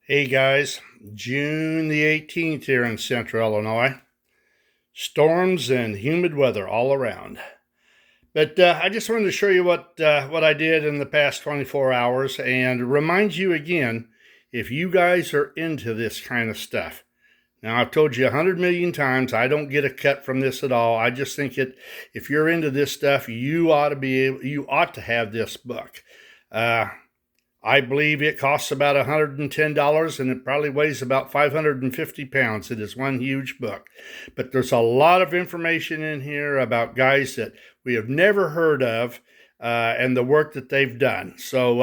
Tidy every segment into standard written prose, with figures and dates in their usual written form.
Hey guys, June the 18th here in central Illinois. Storms and humid weather all around. But I just wanted to show you what I did in the past 24 hours and remind you again, if you guys are into this kind of stuff. Now, I've told you 100 million times, I don't get a cut from this at all. I just think if you're into this stuff, you ought to have this book. I believe it costs about $110 and it probably weighs about 550 pounds. It is one huge book. But there's a lot of information in here about guys that we have never heard of and the work that they've done. So,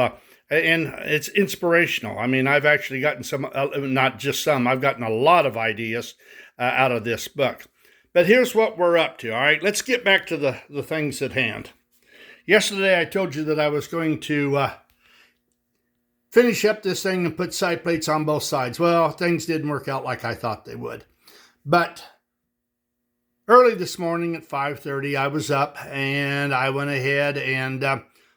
and it's inspirational. I mean, I've actually gotten some, not just some, I've gotten a lot of ideas out of this book. But here's what we're up to, all right? Let's get back to the things at hand. Yesterday, I told you that I was going to finish up this thing and put side plates on both sides. Well, things didn't work out like I thought they would. But early this morning at 5:30, I was up and I went ahead and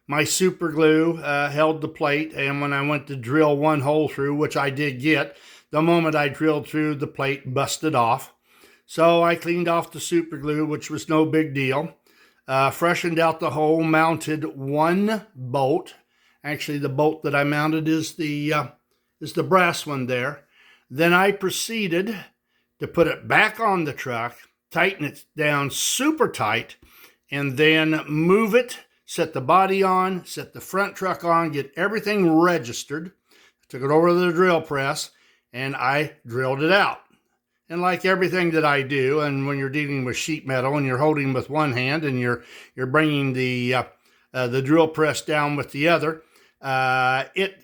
my super glue held the plate. And when I went to drill one hole through, which I did get, the moment I drilled through, the plate busted off. So I cleaned off the super glue, which was no big deal. Freshened out the hole, mounted one bolt. Actually, the bolt that I mounted is the brass one there. Then I proceeded to put it back on the truck, tighten it down super tight, and then move it, set the body on, set the front truck on, get everything registered. Took it over to the drill press, and I drilled it out. And like everything that I do, and when you're dealing with sheet metal and you're holding with one hand and you're bringing the drill press down with the other, it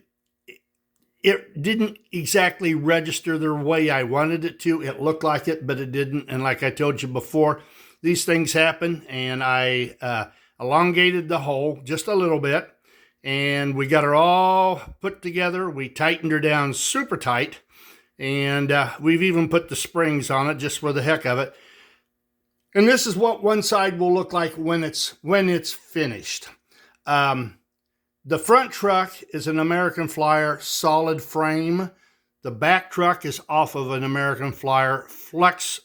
didn't exactly register the way I wanted it to. It looked like it, but it didn't. And like I told you before, these things happen. And I elongated the hole just a little bit. And we got her all put together. We tightened her down super tight. And we've even put the springs on it just for the heck of it. And this is what one side will look like when it's finished. The front truck is an American Flyer solid frame. The back truck is off of an American Flyer flex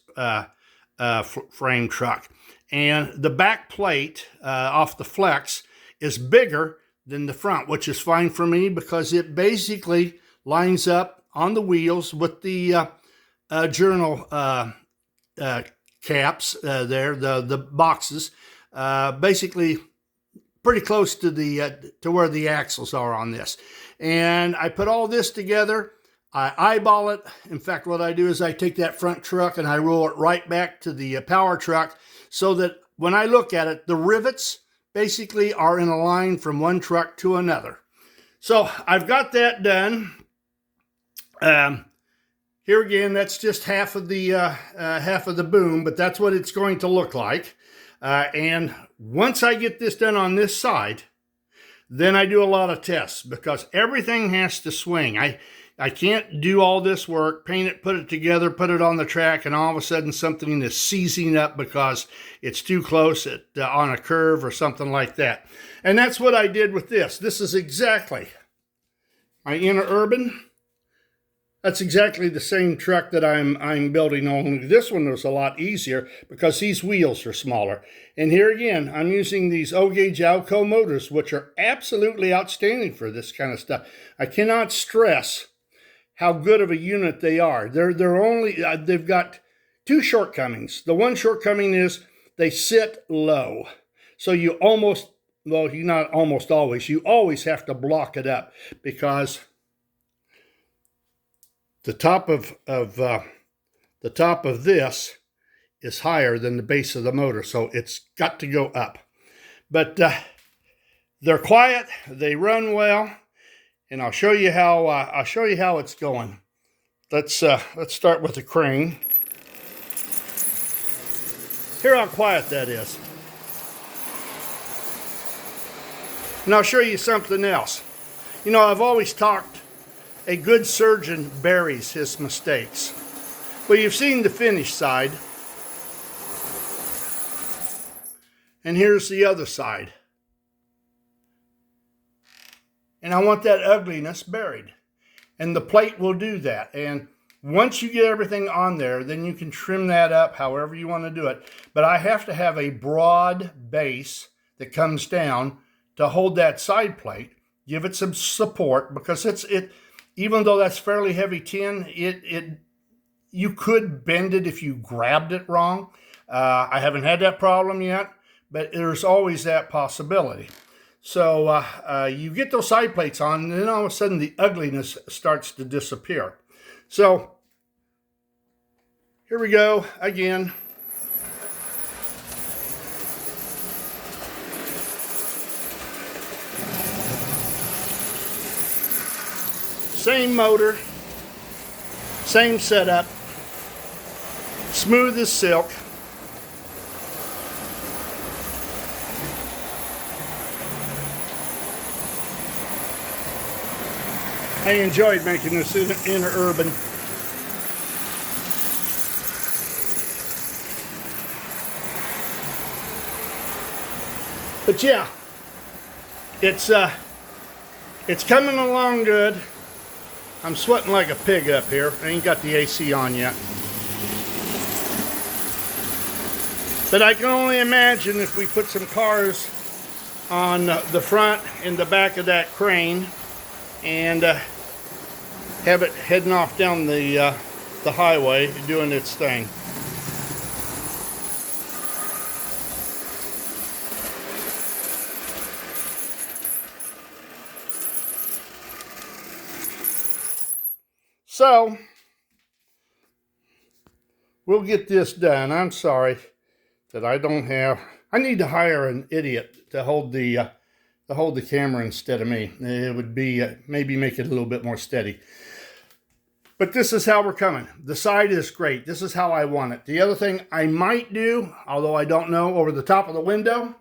frame truck. And the back plate off the flex is bigger than the front, which is fine for me because it basically lines up on the wheels with the journal caps there, the boxes, basically pretty close to where the axles are on this. And I put all this together. I eyeball it. In fact, what I do is I take that front truck and I roll it right back to the power truck so that when I look at it, the rivets basically are in a line from one truck to another. So I've got that done. Here again, that's just half of the boom, but that's what it's going to look like. And once I get this done on this side, then I do a lot of tests because everything has to swing. I can't do all this work, paint it, put it together, put it on the track, and all of a sudden something is seizing up because it's too close on a curve or something like that. And that's what I did with this. This is exactly my Interurban. That's exactly the same truck that I'm building on. This one was a lot easier because these wheels are smaller. And here again, I'm using these O-Gauge Alco motors, which are absolutely outstanding for this kind of stuff. I cannot stress how good of a unit they are. They've got two shortcomings. The one shortcoming is they sit low. So you not almost always, you always have to block it up because the top of this is higher than the base of the motor, so it's got to go up. But they're quiet, they run well, and I'll show you how it's going. Let's start with the crane. Hear how quiet that is. And I'll show you something else. You know, I've always talked a good surgeon buries his mistakes. Well, you've seen the finished side. And here's the other side. And I want that ugliness buried. And the plate will do that. And once you get everything on there, then you can trim that up however you want to do it. But I have to have a broad base that comes down to hold that side plate, give it some support, because even though that's fairly heavy tin, you could bend it if you grabbed it wrong. I haven't had that problem yet, but there's always that possibility. So you get those side plates on, and then all of a sudden the ugliness starts to disappear. So here we go again. Same motor, same setup, smooth as silk. I enjoyed making this Interurban. But yeah, it's coming along good. I'm sweating like a pig up here. I ain't got the AC on yet. But I can only imagine if we put some cars on the front and the back of that crane and have it heading off down the highway doing its thing. So we'll get this done. I'm sorry that I need to hire an idiot to hold the camera instead of me. It would be maybe make it a little bit more steady. But this is how we're coming. The side is great. This is how I want it. The other thing I might do, although I don't know, over the top of the window,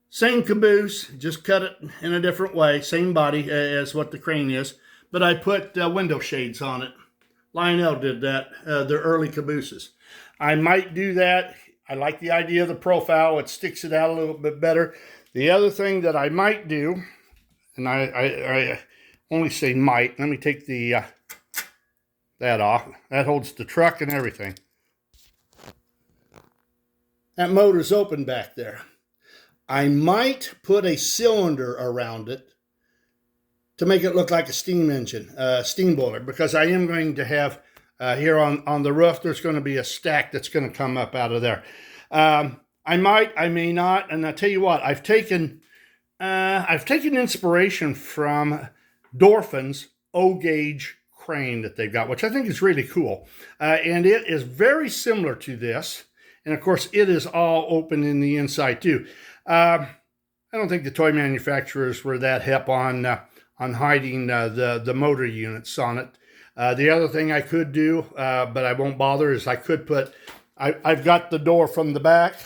same caboose, just cut it in a different way, same body as what the crane is, but I put window shades on it. Lionel did that, their early cabooses. I might do that. I like the idea of the profile. It sticks it out a little bit better. The other thing that I might do, and I only say might, let me take that off. That holds the truck and everything. That motor's open back there. I might put a cylinder around it to make it look like a steam engine, steam boiler, because I am going to have here on the roof, there's going to be a stack that's going to come up out of there. I might, I may not, and I tell you what, I've taken inspiration from Dorfan's O-gauge crane that they've got, which I think is really cool, and it is very similar to this, and of course it is all open in the inside too. I don't think the toy manufacturers were that hep on hiding the motor units on it. The other thing I could do, but I won't bother, is I could put, I've got the door from the back.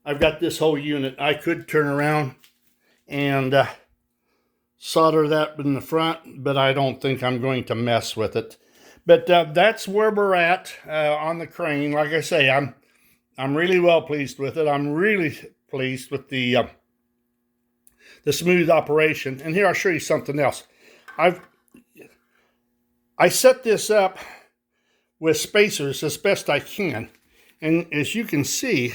I've got this whole unit. I could turn around and solder that in the front, but I don't think I'm going to mess with it. But that's where we're at on the crane. Like I say, I'm really well pleased with it. I'm really pleased with the smooth operation. And here I'll show you something else. I set this up with spacers as best I can. And as you can see,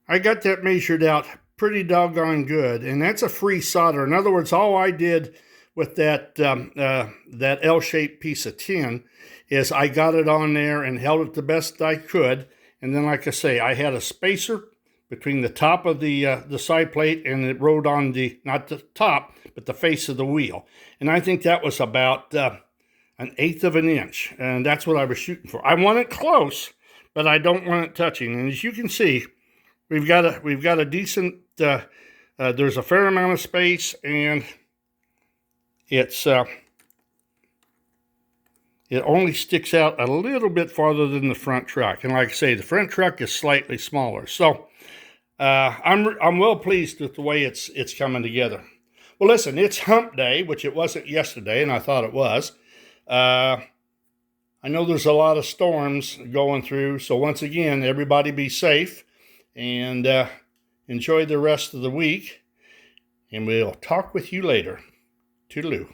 I got that measured out pretty doggone good. And that's a free solder. In other words, all I did with that L-shaped piece of tin is I got it on there and held it the best I could. And then, like I say, I had a spacer between the top of the side plate, and it rode on not the top, but the face of the wheel. And I think that was about 1/8 of an inch, and that's what I was shooting for. I want it close, but I don't want it touching. And as you can see, we've got a decent. There's a fair amount of space, and it only sticks out a little bit farther than the front truck. And like I say, the front truck is slightly smaller. So I'm well pleased with the way it's coming together. Well, listen, it's hump day, which it wasn't yesterday, and I thought it was. I know there's a lot of storms going through, so once again, everybody be safe and enjoy the rest of the week. and we'll talk with you later. Toodaloo.